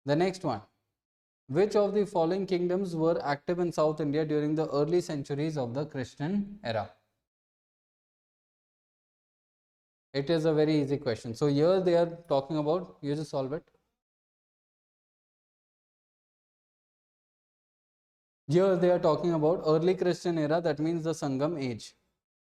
The next one, which of the following kingdoms were active in South India during the early centuries of the Christian era? It is a very easy question. So here they are talking about, you just solve it. Here they are talking about early Christian era, that means the Sangam age.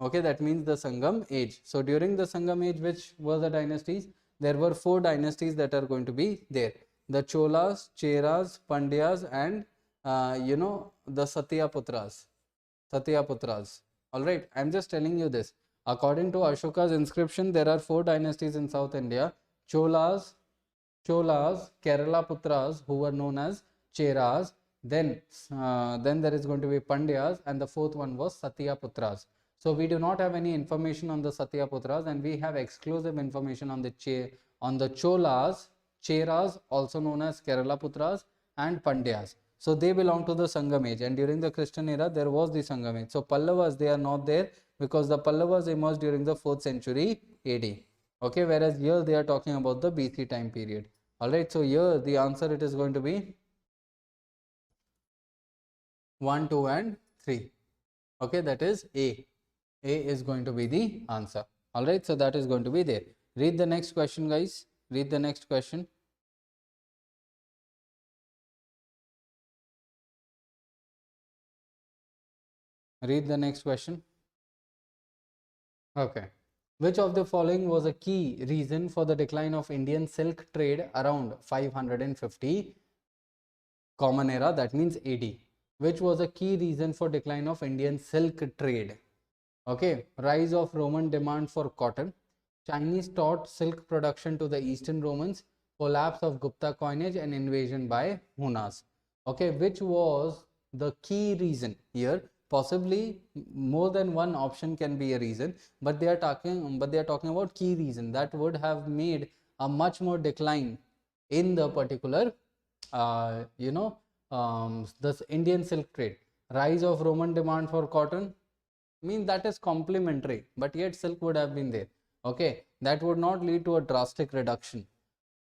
Okay, that means the Sangam age. So during the Sangam age, which were the dynasties? There were 4 dynasties that are going to be there. The Cholas, Cheras, Pandyas, and the Satyaputras. Satyaputras. Alright, I am just telling you this. According to Ashoka's inscription, there are 4 dynasties in South India. Cholas, Kerala Putras, who were known as Cheras. Then there is going to be Pandyas, and the 4th one was Satyaputras. So we do not have any information on the Satyaputras, and we have exclusive information on the Cholas, Cheras, also known as Kerala Putras, and Pandyas. So they belong to the Sangam age, and during the Christian era there was the Sangam age. So Pallavas, they are not there because the Pallavas emerged during the 4th century AD. Okay, whereas here they are talking about the BC time period. Alright, so here the answer it is going to be 1, 2 and 3. Okay, that is A. A is going to be the answer. Alright, so that is going to be there. Read the next question, guys. Read the next question. Read the next question. Okay. Which of the following was a key reason for the decline of Indian silk trade around 550 Common Era, that means AD? Which was a key reason for decline of Indian silk trade? Okay, rise of Roman demand for cotton, Chinese taught silk production to the Eastern Romans, collapse of Gupta coinage, and invasion by Hunas. Okay, which was the key reason here? Possibly more than one option can be a reason, but they are talking about key reason that would have made a much more decline in the particular this Indian silk trade. Rise of Roman demand for cotton, mean that is complementary, but yet silk would have been there. Okay, that would not lead to a drastic reduction.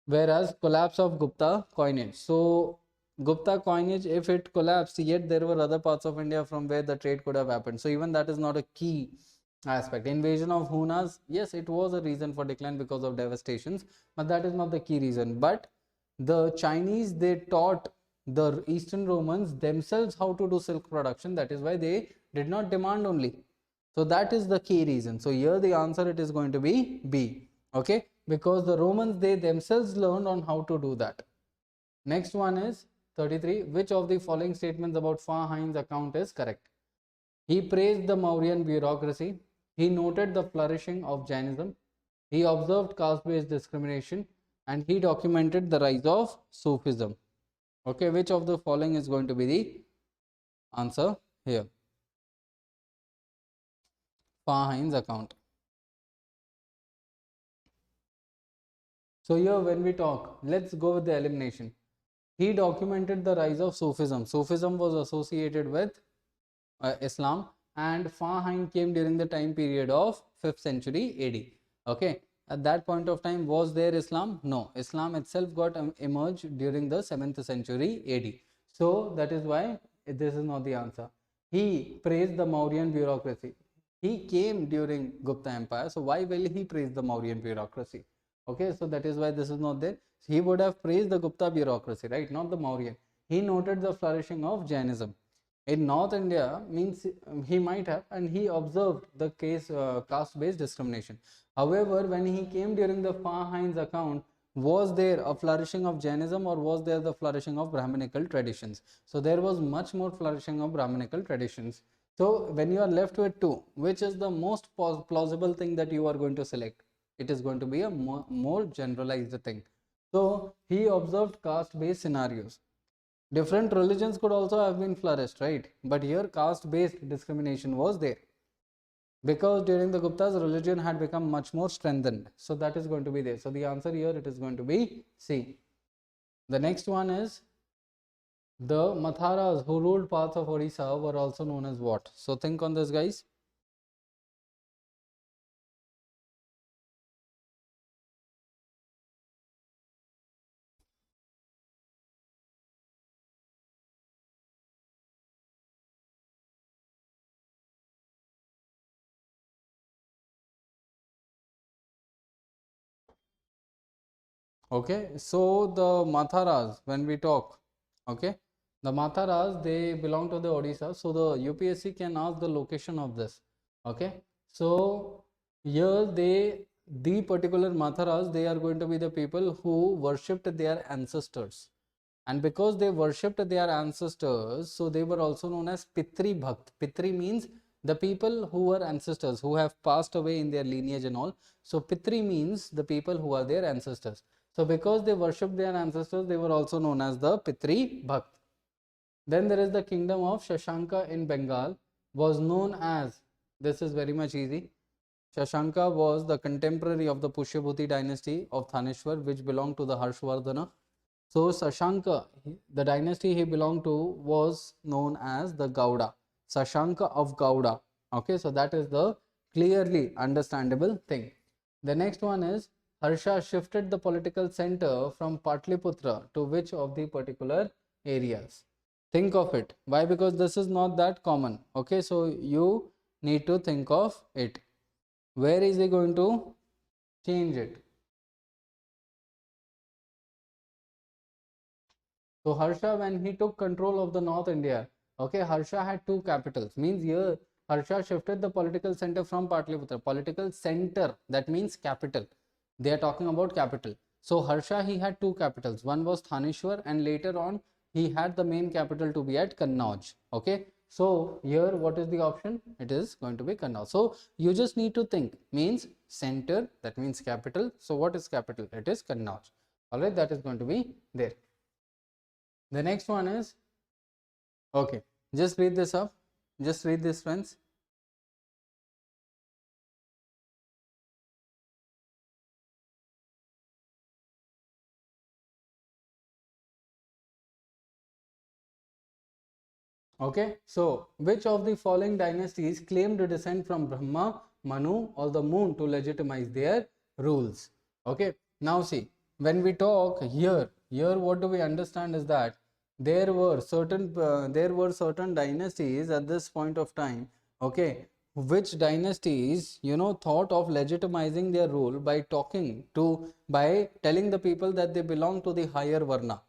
Whereas collapse of Gupta coinage. So Gupta coinage, if it collapsed, yet there were other parts of India from where the trade could have happened. So even that is not a key aspect. Invasion of Hunas, yes, it was a reason for decline because of devastations, but that is not the key reason. But the Chinese, they taught the Eastern Romans themselves how to do silk production. That is why they did not demand only. So that is the key reason. So here the answer it is going to be B. Okay, because the Romans, they themselves learned on how to do that. Next one is 33. Which of the following statements about Fahien's account is correct? He praised the Mauryan bureaucracy. He noted the flourishing of Jainism. He observed caste-based discrimination, and he documented the rise of Sufism. Okay, which of the following is going to be the answer here? Fahien's account. So here when we talk, let's go with the elimination. He documented the rise of Sufism. Sufism was associated with Islam, and Fahien came during the time period of 5th century AD. Okay, at that point of time, was there Islam? No, Islam itself got emerged during the 7th century AD. So that is why this is not the answer. He praised the Mauryan bureaucracy. He came during Gupta Empire, so why will he praise the Mauryan bureaucracy? Okay, so that is why this is not there. He would have praised the Gupta bureaucracy, right? Not the Mauryan. He noted the flourishing of Jainism. In North India, means he might have, and he observed the caste-based discrimination. However, when he came during the Fahien's account, was there a flourishing of Jainism or was there the flourishing of Brahminical traditions? So there was much more flourishing of Brahminical traditions. So when you are left with two, which is the most plausible thing that you are going to select? It is going to be a more generalized thing. So he observed caste-based scenarios. Different religions could also have been flourished, right? But here caste-based discrimination was there. Because during the Guptas, religion had become much more strengthened. So that is going to be there. So the answer here, it is going to be C. The next one is, the Matharas who ruled parts of Odisha were also known as what? So think on this, guys. Okay, so the Matharas, when we talk, okay, the Matharas, they belong to the Odisha. So the UPSC can ask the location of this. Okay, so here the particular Matharas, they are going to be the people who worshipped their ancestors. And because they worshipped their ancestors, so they were also known as Pitri Bhakt. Pitri means the people who were ancestors, who have passed away in their lineage and all. So Pitri means the people who are their ancestors. So because they worshipped their ancestors, they were also known as the Pitri Bhakt. Then there is the kingdom of Shashanka in Bengal, was known as, this is very much easy. Shashanka was the contemporary of the Pushyabhuti dynasty of Thaneshwar, which belonged to the Harshvardhana. So Sashanka, the dynasty he belonged to, was known as the Gauda, Sashanka of Gauda. Okay, so that is the clearly understandable thing. The next one is Harsha shifted the political center from Patliputra to which of the particular areas? Think of it. Why? Because this is not that common. Okay, so you need to think of it. Where is he going to change it? So Harsha, when he took control of the North India, okay, Harsha had two capitals. Means here Harsha shifted the political center from Patliputra. Political center, that means capital. They are talking about capital. So Harsha, he had two capitals. One was Thaneshwar, and later on he had the main capital to be at Kannauj. Okay. So here what is the option? It is going to be Kannauj. So you just need to think, means center, that means capital. So what is capital? It is Kannauj. Alright, that is going to be there. The next one is, okay, just read this up. Just read this, friends. Okay, so which of the following dynasties claimed descent from Brahma, Manu, or the moon to legitimize their rules? Okay, now see, when we talk here what do we understand is that there were certain dynasties at this point of time. Okay, which dynasties thought of legitimizing their rule by telling the people that they belong to the higher varna.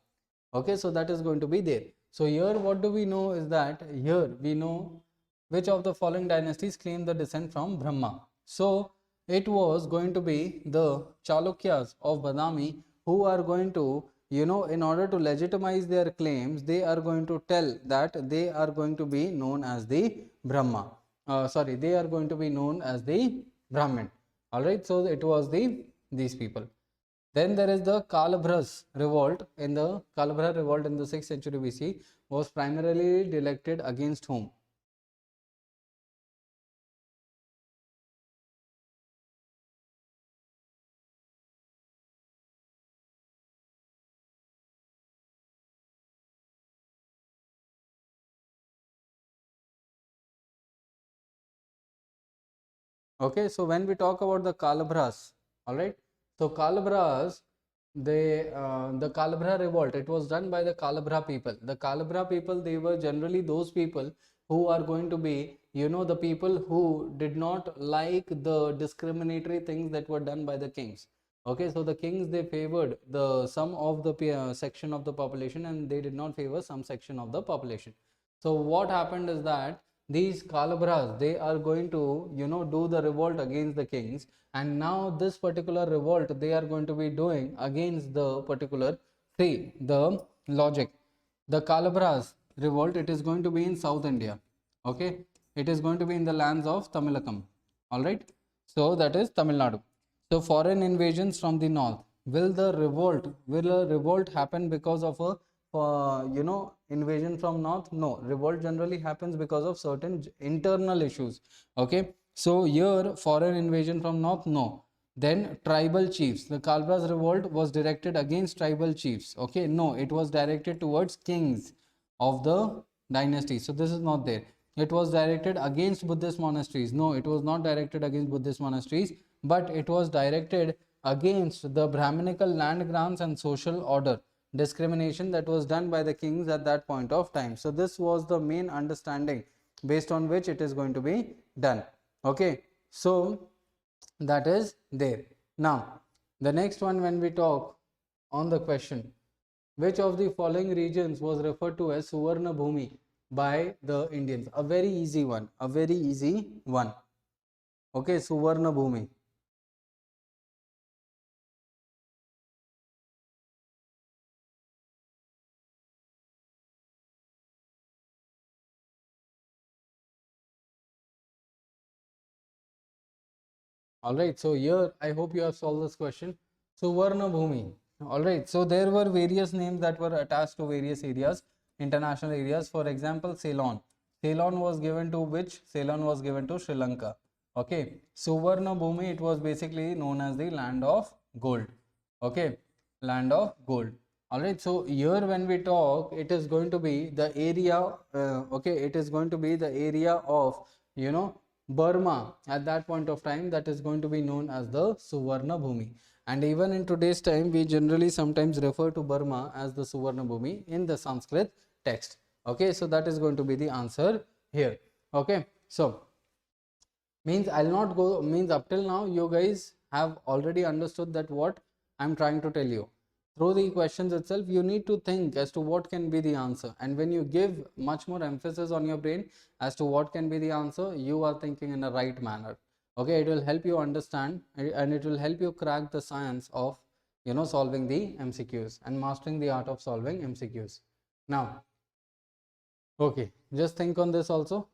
Okay, so that is going to be there. So here what do we know is that here we know which of the following dynasties claim the descent from Brahma. So it was going to be the Chalukyas of Badami, who are going to, in order to legitimize their claims, they are going to tell that they are going to be known as the Brahma. They are going to be known as the Brahmin. Alright, so it was these people. Then there is the Kalabhras revolt. In the Kalabhra revolt in the 6th century BC was primarily directed against whom? Okay, so when we talk about the Kalabhras, all right, so Kalabhras, the Kalabhra revolt, it was done by the Kalabhra people. The Kalabhra people, they were generally those people who are going to be, the people who did not like the discriminatory things that were done by the kings. Okay, so the kings, they favored the some of the section of the population, and they did not favor some section of the population. So what happened is that these Kalabhras, they are going to do the revolt against the kings, and now this particular revolt they are going to be doing against the particular the logic. The Kalabhras revolt, it is going to be in South India. Okay, it is going to be in the lands of Tamilakam. All right, so that is Tamil Nadu. So foreign invasions from the north. Will a revolt happen because of a invasion from north? No, revolt generally happens because of certain internal issues. Okay, so here foreign invasion from north, no. Then tribal chiefs. The Kalbras revolt was directed against tribal chiefs. Okay, no, it was directed towards kings of the dynasty. So this is not there. It was directed against Buddhist monasteries. No, it was not directed against Buddhist monasteries, but it was directed against the Brahminical land grants and social order discrimination that was done by the kings at that point of time. So this was the main understanding based on which it is going to be done. Okay, so that is there. Now the next one, when we talk, on the question. Which of the following regions was referred to as Suvarna Bhumi by the Indians? A very easy one. A very easy one. Okay, Suvarna Bhumi. All right, so here I hope you have solved this question. Suvarna Bhumi. All right, so there were various names that were attached to various areas, international areas. For example, Ceylon. Ceylon was given to which? Ceylon was given to Sri Lanka. Okay, Suvarna Bhumi, it was basically known as the land of gold. Okay, land of gold. All right, so here when we talk, it is going to be the area, okay, it is going to be the area of, Burma at that point of time, that is going to be known as the Suvarna Bhumi. And even in today's time, we generally sometimes refer to Burma as the Suvarna Bhumi in the Sanskrit text. Okay, so that is going to be the answer here. Okay, so means I'll not go, means up till now you guys have already understood that what I'm trying to tell you. Through the questions itself, you need to think as to what can be the answer, and when you give much more emphasis on your brain as to what can be the answer, you are thinking in a right manner. Okay, it will help you understand and it will help you crack the science of solving the MCQs and mastering the art of solving MCQs. Now, okay, just think on this also.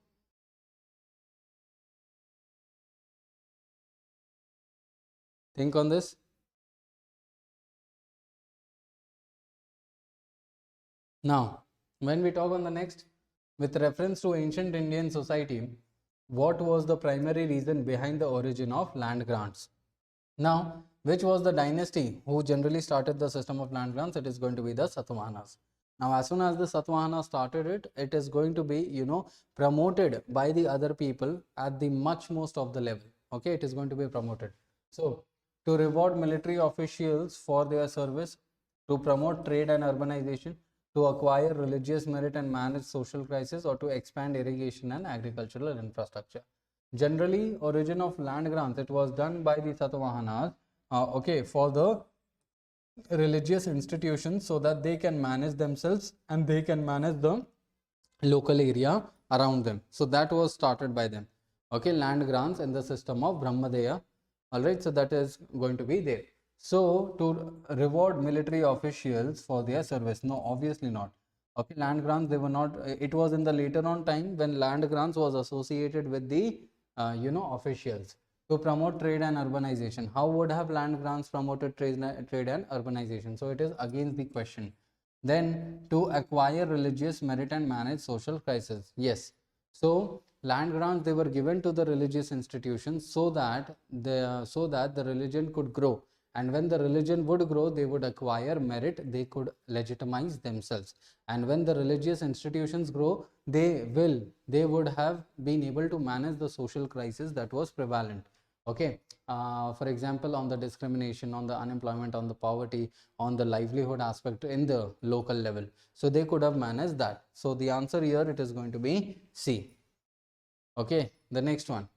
Think on this. Now, when we talk on the next, with reference to ancient Indian society, what was the primary reason behind the origin of land grants? Now, which was the dynasty who generally started the system of land grants? It is going to be the Satavahanas. Now, as soon as the Satavahanas started it, it is going to be, promoted by the other people at the much most of the level. Okay, it is going to be promoted. So, to reward military officials for their service, to promote trade and urbanization, to acquire religious merit and manage social crisis, or to expand irrigation and agricultural infrastructure. Generally, origin of land grants, it was done by the Satavahanas, okay, for the religious institutions so that they can manage themselves and they can manage the local area around them. So that was started by them. Okay, land grants in the system of Brahmadeya. All right, so that is going to be there. So to reward military officials for their service, no, obviously not. Okay, land grants, they were not, it was in the later on time when land grants was associated with the officials. To promote trade and urbanization, how would have land grants promoted trade and urbanization? So it is against the question. Then to acquire religious merit and manage social crisis, yes. So land grants, they were given to the religious institutions so that the religion could grow, and when the religion would grow, they would acquire merit, they could legitimize themselves, and when the religious institutions grow, they would have been able to manage the social crisis that was prevalent. Okay, for example, on the discrimination, on the unemployment, on the poverty, on the livelihood aspect in the local level, so they could have managed that. So the answer here, it is going to be C. Okay, the next one,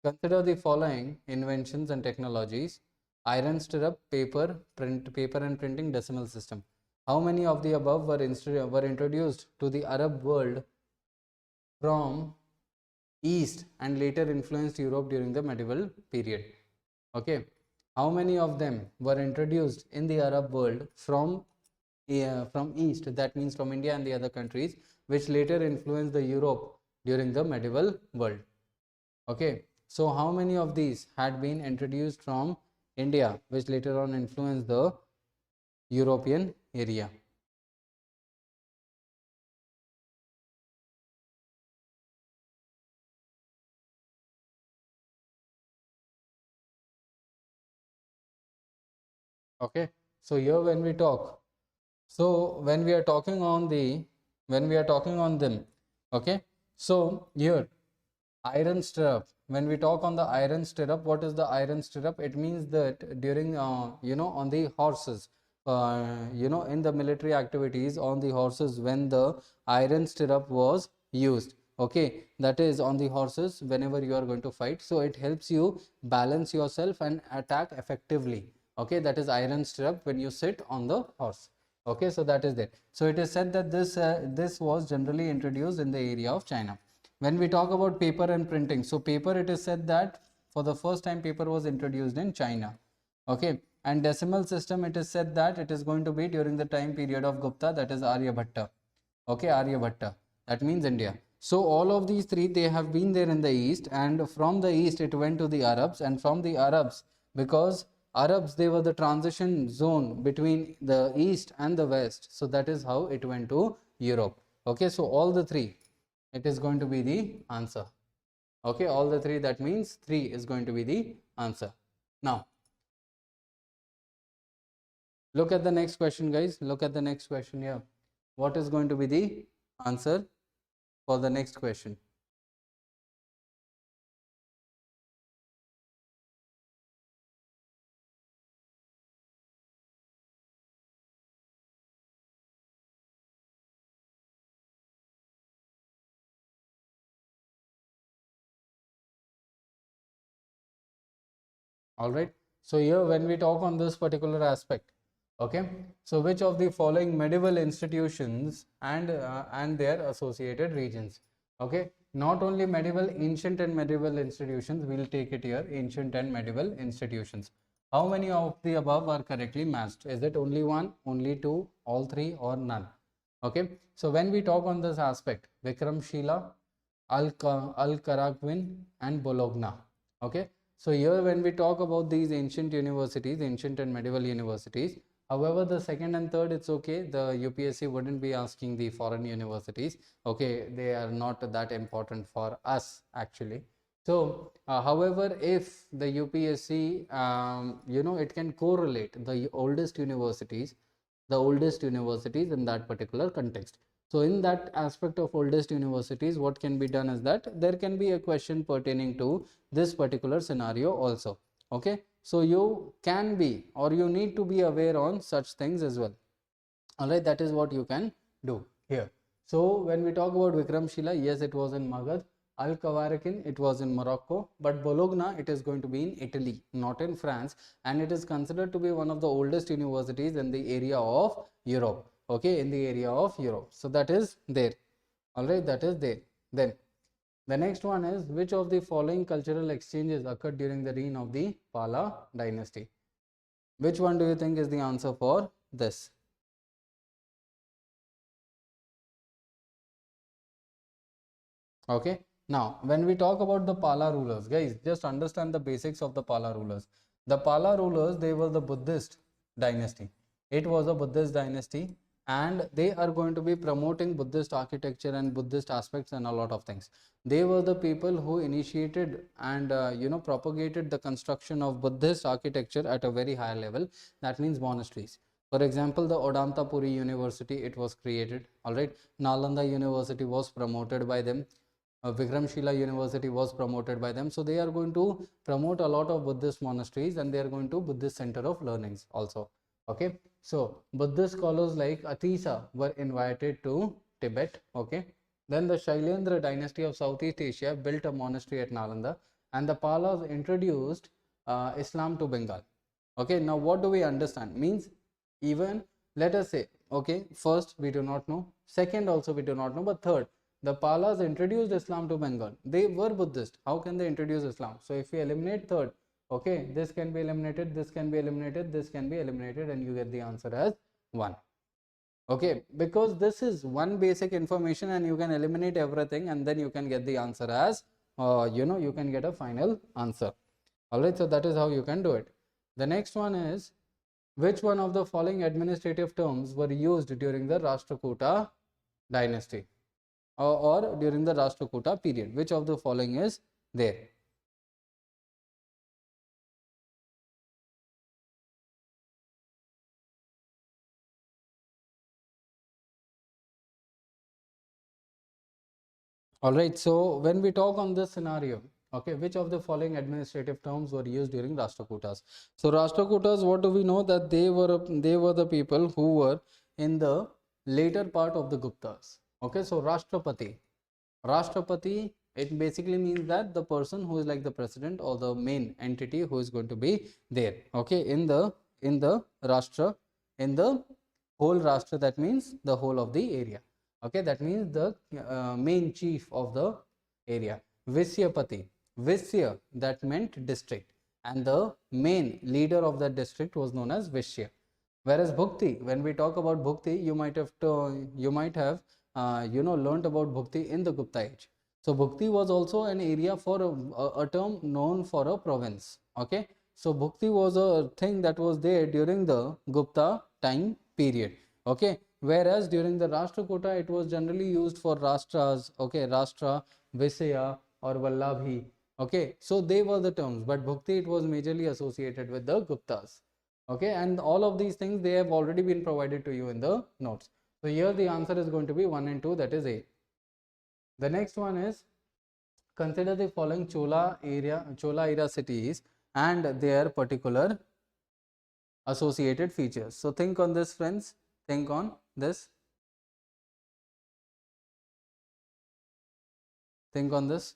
consider the following inventions and technologies: iron stirrup, paper and printing, decimal system. How many of the above were introduced to the Arab world from East and later influenced Europe during the medieval period? Okay, how many of them were introduced in the Arab world from East, that means from India and the other countries, which later influenced the Europe during the medieval world? Okay, so how many of these had been introduced from India, which later on influenced the European area? Okay, so here when we talk, so when we are talking on them, okay, so here iron stirrup, when we talk on the iron stirrup, what is the iron stirrup? It means that during on the horses, in the military activities on the horses, when the iron stirrup was used, okay, that is on the horses whenever you are going to fight, so it helps you balance yourself and attack effectively. Okay, that is iron stirrup when you sit on the horse. Okay, so that is there. So it is said that this was generally introduced in the area of China. When we talk about paper and printing, so paper, it is said that for the first time paper was introduced in China. Okay, and decimal system, it is said that it is going to be during the time period of Gupta, that is Aryabhatta. Okay, Aryabhatta, that means India. So all of these three, they have been there in the east, and from the east it went to the Arabs, and from the Arabs, because Arabs, they were the transition zone between the east and the west, so that is how it went to Europe. Okay, so all the three, it is going to be the answer. Okay, all the three, that means 3 is going to be the answer. Now look at the next question, guys. Look at the next question here. What is going to be the answer for the next question? All right. So here when we talk on this particular aspect, okay, so which of the following medieval institutions and their associated regions? Okay, not only medieval, ancient and medieval institutions, we'll take it here, ancient and medieval institutions. How many of the above are correctly matched? Is it only one, only two, all three, or none? Okay, so when we talk on this aspect, Vikramshila, Al-Karakvin and Bologna. Okay, so here when we talk about these ancient universities, ancient and medieval universities, however the second and third, it's okay, the UPSC wouldn't be asking the foreign universities. Okay, they are not that important for us actually. So however, if the UPSC it can correlate the oldest universities, in that particular context. So in that aspect of oldest universities, what can be done is that there can be a question pertaining to this particular scenario also. Okay, so you can be, or you need to be aware on such things as well. All right, that is what you can do here. So when we talk about Vikramshila, yes, it was in Magad. Al-Kawarikin, it was in Morocco, but Bologna, it is going to be in Italy, not in France, and it is considered to be one of the oldest universities in the area of Europe. Okay, in the area of Europe. So that is there. All right, that is there. Then the next one is, which of the following cultural exchanges occurred during the reign of the Pala dynasty? Which one do you think is the answer for this? Okay, now when we talk about the Pala rulers, guys, just understand the basics of the Pala rulers. The Pala rulers, they were the Buddhist dynasty. It was a Buddhist dynasty, and they are going to be promoting Buddhist architecture and Buddhist aspects and a lot of things. They were the people who initiated and propagated the construction of Buddhist architecture at a very high level. That means monasteries. For example, the Odanta Puri University, it was created. All right, Nalanda University was promoted by them. Vikramshila University was promoted by them. So they are going to promote a lot of Buddhist monasteries, and they are going to Buddhist center of learnings also. Okay, so Buddhist scholars like Atisa were invited to Tibet. Okay, then the Shailendra dynasty of Southeast Asia built a monastery at Nalanda, and the Palas introduced Islam to Bengal. Okay, now what do we understand? Means, even, let us say, okay, first we do not know, second also we do not know, but third, the Palas introduced Islam to Bengal. They were Buddhist. How can they introduce Islam? So if we eliminate third, okay, this can be eliminated, this can be eliminated, this can be eliminated, and you get the answer as 1. Okay, because this is one basic information, and you can eliminate everything, and then you can get the answer as you can get a final answer. All right, so that is how you can do it. The next one is, which one of the following administrative terms were used during the Rashtrakuta dynasty? Or during the Rashtrakuta period? Which of the following is there? All right, so when we talk on this scenario, okay, which of the following administrative terms were used during Rashtrakutas? So Rashtrakutas, what do we know? That they were the people who were in the later part of the Guptas. Okay, so Rashtrapati, it basically means that the person who is like the president or the main entity who is going to be there, okay, in the in the Rashtra, in the whole Rashtra, that means the whole of the area. Okay, that means the main chief of the area. Visyapati, Visya, that meant district, and the main leader of that district was known as Vishya. Whereas Bhukti, when we talk about Bhukti, you might have learnt about Bhukti in the Gupta age. So Bhukti was also an area for a term known for a province. Okay, so Bhukti was a thing that was there during the Gupta time period. Okay, whereas during the Rashtrakuta, it was generally used for Rashtras. Okay, Rashtra, Visaya, or Vallabhi. Okay, so they were the terms, but Bhukti, it was majorly associated with the Guptas. Okay, and all of these things, they have already been provided to you in the notes. So here the answer is going to be 1 and 2, that is A. The next one is, consider the following Chola era cities and their particular associated features. So think on this, friends. Think on this. Think on this.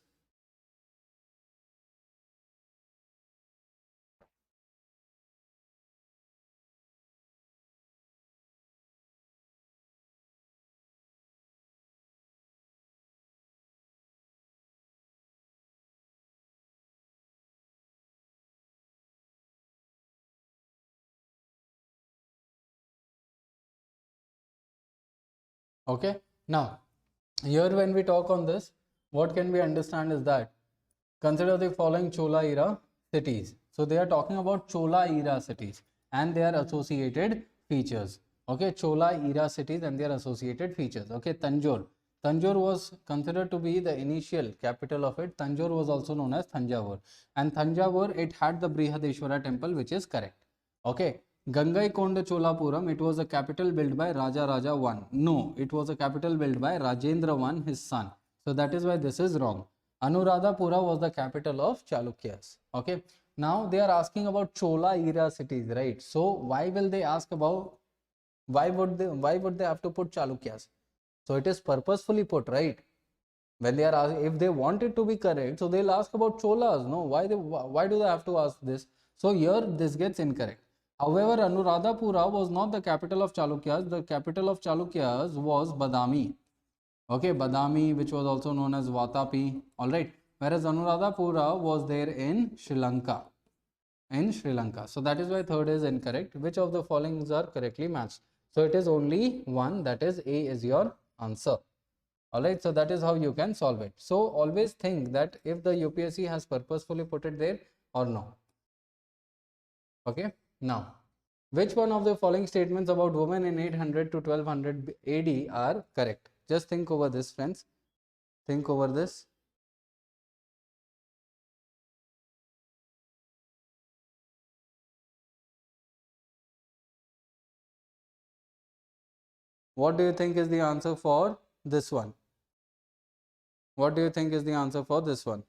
Okay, now here when we talk on this, what can we understand is that consider the following Chola era cities. So they are talking about Chola era cities and their associated features. Okay, Chola era cities and their associated features. Okay, Tanjore. Tanjore was considered to be the initial capital of it. Tanjore was also known as Thanjavur. And Thanjavur, it had the Brihadeshwara temple, which is correct. Okay, Gangaikonda Cholapuram, it was a capital built by Raja Raja I. No, it was a capital built by Rajendra I, his son. So that is why this is wrong. Anuradhapura was the capital of Chalukyas. Okay. Now they are asking about Chola era cities, right? So why will they ask about, why would they have to put Chalukyas? So it is purposefully put, right? When they are asking, if they want it to be correct, so they'll ask about Cholas. No, why do they have to ask this? So here this gets incorrect. However, Anuradhapura was not the capital of Chalukyas. The capital of Chalukyas was Badami. Okay, Badami, which was also known as Vatapi. All right. Whereas Anuradhapura was there in Sri Lanka. So that is why third is incorrect. Which of the following are correctly matched? So it is only one, that is A is your answer. All right, so that is how you can solve it. So always think that if the UPSC has purposefully put it there or no. Okay, now which one of the following statements about women in 800 to 1200 AD are correct? Just think over this, friends. Think over this. What do you think is the answer for this one? What do you think is the answer for this one?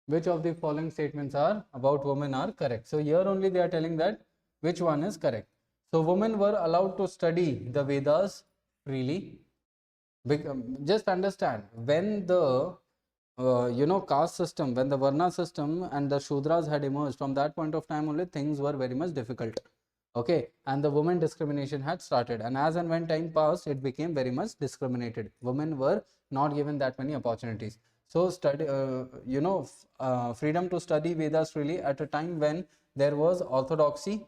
Which of the following statements are about women are correct? So here only they are telling that which one is correct. So women were allowed to study the Vedas freely. Just understand, when the caste system, when the Varna system and the Shudras had emerged, from that point of time only things were very much difficult. Okay, and the women discrimination had started, and as and when time passed, it became very much discriminated. Women were not given that many opportunities. So study, freedom to study Vedas freely at a time when there was orthodoxy.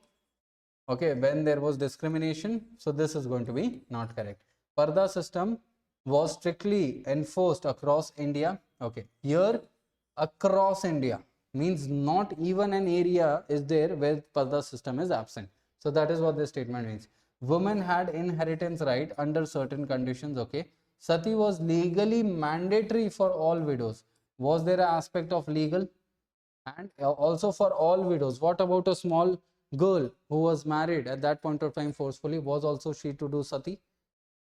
Okay, when there was discrimination, so this is going to be not correct. Parda system was strictly enforced across India. Okay, here across India means not even an area is there where Parda system is absent. So that is what this statement means. Women had inheritance right under certain conditions. Okay, Sati was legally mandatory for all widows. Was there an aspect of legal? And also for all widows. What about a small girl who was married at that point of time forcefully? Was also she to do sati?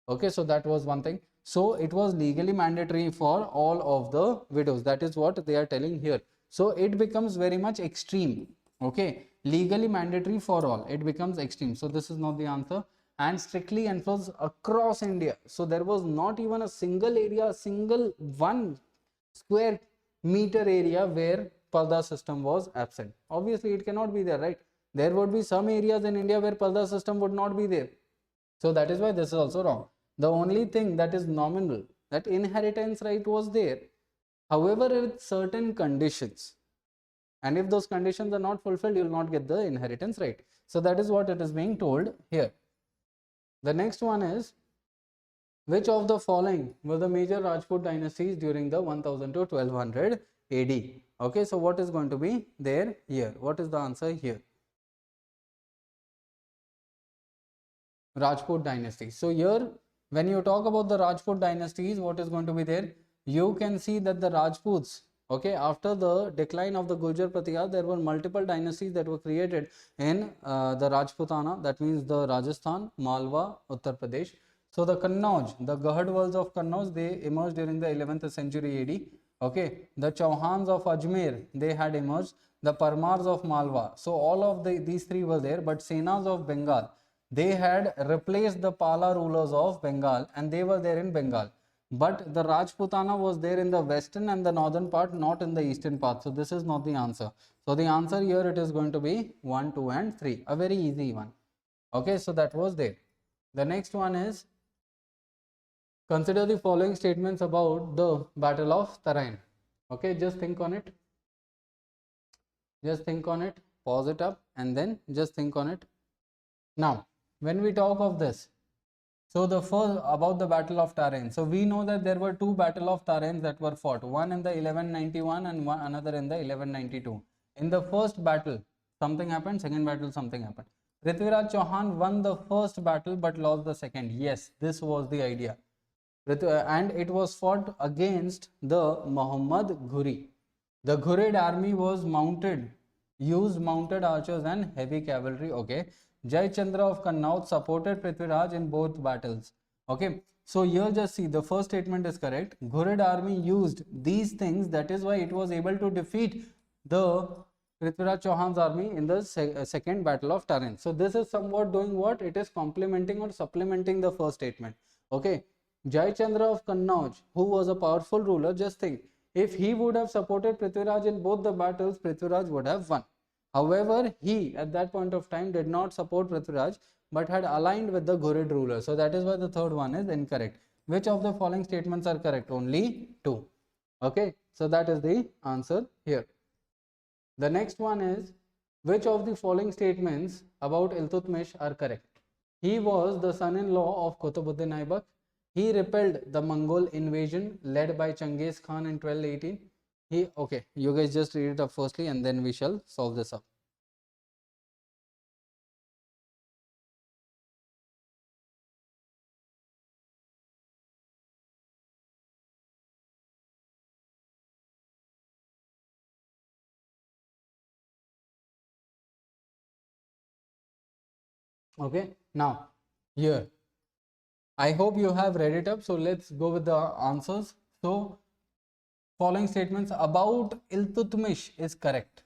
Okay, so that was one thing. So it was legally mandatory for all of the widows. That is what they are telling here. So it becomes very much extreme. Okay, legally mandatory for all. It becomes extreme. So this is not the answer. And strictly enforced across India. So there was not even a single area, single 1 square meter area where Parda system was absent. Obviously, it cannot be there, right? There would be some areas in India where Parda system would not be there. So that is why this is also wrong. The only thing that is nominal, that inheritance right was there, however with certain conditions, and if those conditions are not fulfilled, you will not get the inheritance right. So that is what it is being told here. The next one is, which of the following were the major Rajput dynasties during the 1000 to 1200 AD? Okay, so what is going to be there here? What is the answer here? Rajput dynasty. So here, when you talk about the Rajput dynasties, what is going to be there? You can see that the Rajputs, okay, after the decline of the Guljar Pratiyar, there were multiple dynasties that were created in the Rajputana, that means the Rajasthan, Malwa, Uttar Pradesh. So the Kannauj, the Gahadwals of Kannauj, they emerged during the 11th century AD. Okay, the Chauhans of Ajmer, they had emerged. The Parmars of Malwa. So all of these three were there, but Senas of Bengal, they had replaced the Pala rulers of Bengal, and they were there in Bengal. But the Rajputana was there in the western and the northern part, not in the eastern part. So this is not the answer. So the answer here, it is going to be 1, 2 and 3. A very easy one. Okay, so that was there. The next one is, consider the following statements about the Battle of Tarain. Okay, just think on it. Just think on it. Pause it up and then just think on it. Now, when we talk of this, so the first about the Battle of Tarain. So we know that there were two Battle of Tarain that were fought, one in the 1191 and another in the 1192. In the first battle, something happened. Second battle, something happened. Prithviraj Chauhan won the first battle but lost the second. Yes, this was the idea. And it was fought against the Muhammad Ghuri. The Ghurid army was used mounted archers and heavy cavalry. Okay. Jai Chandra of Kannauj supported Prithviraj in both battles. Okay. So here just see, the first statement is correct. Ghurid army used these things, that is why it was able to defeat the Prithviraj Chauhan's army in the second battle of Tarain. So this is somewhat doing what? It is complementing or supplementing the first statement. Okay. Jai Chandra of Kannauj, who was a powerful ruler, just think, if he would have supported Prithviraj in both the battles, Prithviraj would have won. However, he at that point of time did not support Prithviraj but had aligned with the Ghurid ruler. So that is why the third one is incorrect. Which of the following statements are correct? Only two. Okay, so that is the answer here. The next one is, which of the following statements about Iltutmish are correct? He was the son-in-law of Qutbuddin Aibak. He repelled the Mongol invasion led by Genghis Khan in 1218. Okay, you guys just read it up firstly and then we shall solve this up. Okay, now here, I hope you have read it up. So let's go with the answers. So following statements about Iltutmish is correct.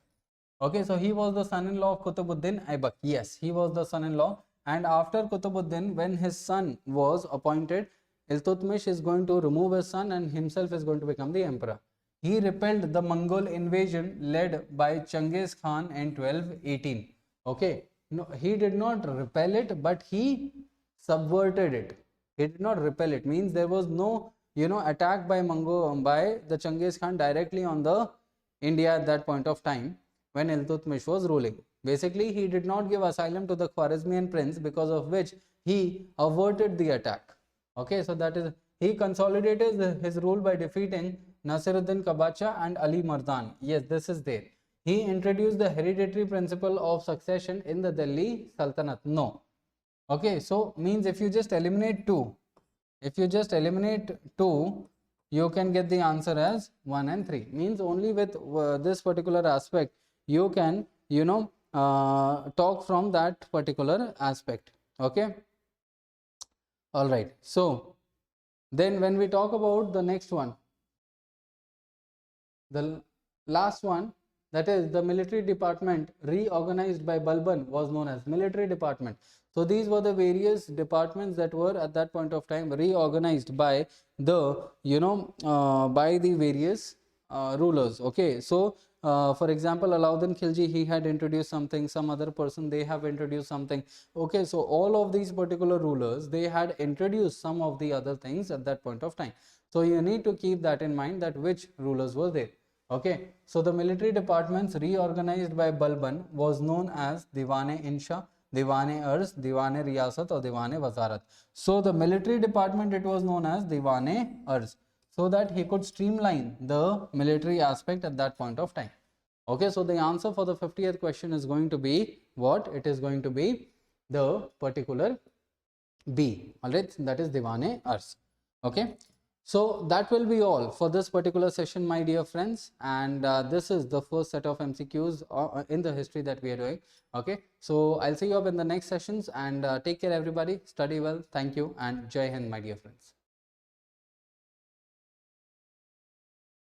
Okay, so he was the son-in-law of Qutbuddin Aibak. Yes, he was the son-in-law. And after Qutbuddin, when his son was appointed, Iltutmish is going to remove his son and himself is going to become the emperor. He repelled the Mongol invasion led by Genghis Khan in 1218. Okay, no, he did not repel it, but he subverted it. He did not repel it. Means there was no, attack by the Genghis Khan directly on the India at that point of time when Iltutmish was ruling. Basically, he did not give asylum to the Khwarezmian prince, because of which he averted the attack. Okay, so that is, he consolidated his rule by defeating Nasiruddin Kabacha and Ali Mardan. Yes, this is there. He introduced the hereditary principle of succession in the Delhi Sultanate. No. Okay, so means if you just eliminate 2, you can get the answer as 1 and 3. Means only with this particular aspect you can, talk from that particular aspect. Okay. All right. So then when we talk about the next one, the last one, that is the military department reorganized by Balban was known as military department. So these were the various departments that were at that point of time reorganized by the, by the various rulers. Okay, so For example, Alauddin Khilji, he had introduced something, some other person, they have introduced something. Okay, so all of these particular rulers, they had introduced some of the other things at that point of time. So you need to keep that in mind, that which rulers were there. Okay, so the military departments reorganized by Balban was known as Diwane Insha, Diwane Arz, Diwane Riyasat or Diwane Wazarat. So the military department, it was known as Diwane Arz, so that he could streamline the military aspect at that point of time. Okay, so the answer for the 50th question is going to be what? It is going to be the particular B. Alright, that is Diwane Arz. Okay. So that will be all for this particular session, my dear friends, and this is the first set of MCQs in the history that we are doing. Okay, so I'll see you up in the next sessions, and take care everybody, study well, thank you, and Jai Hind, my dear friends.